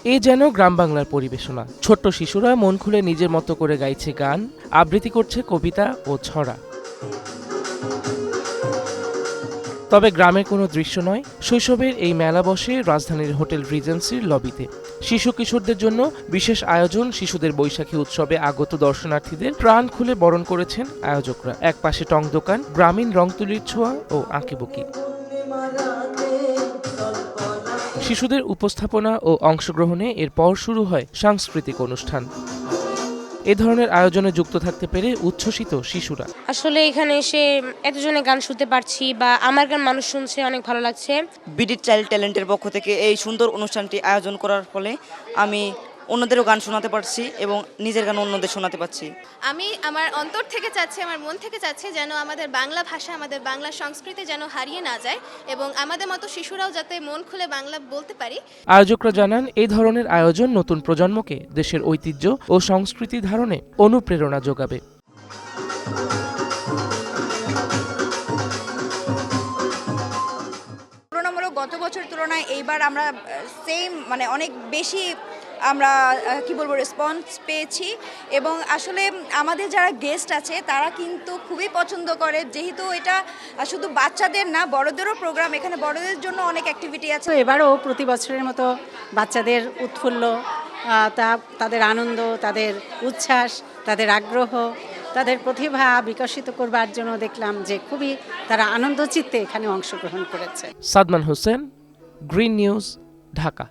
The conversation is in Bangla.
এ যেন গ্রাম বাংলার পরিবেশনা। ছোট্ট শিশুরা মন খুলে নিজের মতো করে গাইছে গান, আবৃত্তি করছে কবিতা ও ছড়া। তবে গ্রামের কোনো দৃশ্য নয়, শৈশবের এই মেলা বসে রাজধানীর হোটেল রিজেন্সির লবিতে। শিশু কিশোরদের জন্য বিশেষ আয়োজন, শিশুদের বৈশাখী উৎসবে আগত দর্শনার্থীদের প্রাণ খুলে বরণ করেছেন আয়োজকরা। একপাশে টং দোকান, গ্রামীণ রং তুলির ছোঁয়া ও আঁকিবুকি। শিশুদের উপস্থাপনা ও অংশগ্রহণে এরপর শুরু হয় সাংস্কৃতিক অনুষ্ঠান। এ ধরনের আয়োজনে যুক্ত থাকতে পেরে উচ্ছ্বসিত শিশুরা। আসলে এখানে এসে এতজনে গান শুনতে পারছি বা আমার গান মানুষ শুনছে, অনেক ভালো লাগছে। বিডি চাইল্ড ট্যালেন্টের পক্ষ থেকে এই সুন্দর অনুষ্ঠানটি আয়োজন করার ফলে আমি অন্যদেরও গান শোনাতে পারছি এবং নিজের গান অন্যদের শোনাতে পারছি। আমি আমার অন্তর থেকে চাচ্ছি, আমার মন থেকে চাচ্ছি যেন আমাদের বাংলা ভাষা, আমাদের বাংলা সংস্কৃতি যেন হারিয়ে না যায় এবং আমাদের মতো শিশুরাও যাতে মন খুলে বাংলা বলতে পারি। আয়োজকরা জানান, এই ধরনের আয়োজন নতুন প্রজন্মকে দেশের ঐতিহ্য ও সংস্কৃতি ধারণে অনুপ্রেরণা যোগাবে। তুলনামূলক গত বছর তুলনায় এইবার আমরা অনেক বেশি আমরা রেসপন্স পেয়েছি এবং আসলে আমাদের যারা গেস্ট আছে তারা কিন্তু খুবই পছন্দ করে, যেহেতু এটা শুধু বাচ্চাদের না বড়দেরও প্রোগ্রাম, এখানে বড়দের জন্য অনেক অ্যাক্টিভিটি আছে। তো এবারও প্রতি বছরের মতো বাচ্চাদের উৎফুল্ল, তাদের আনন্দ, তাদের উচ্ছ্বাস, তাদের আগ্রহ, তাদের প্রতিভা বিকশিত করবার জন্য দেখলাম যে খুবই তারা আনন্দচিত্তে এখানে অংশগ্রহণ করেছে। Sadman Hossain, green news, Dhaka.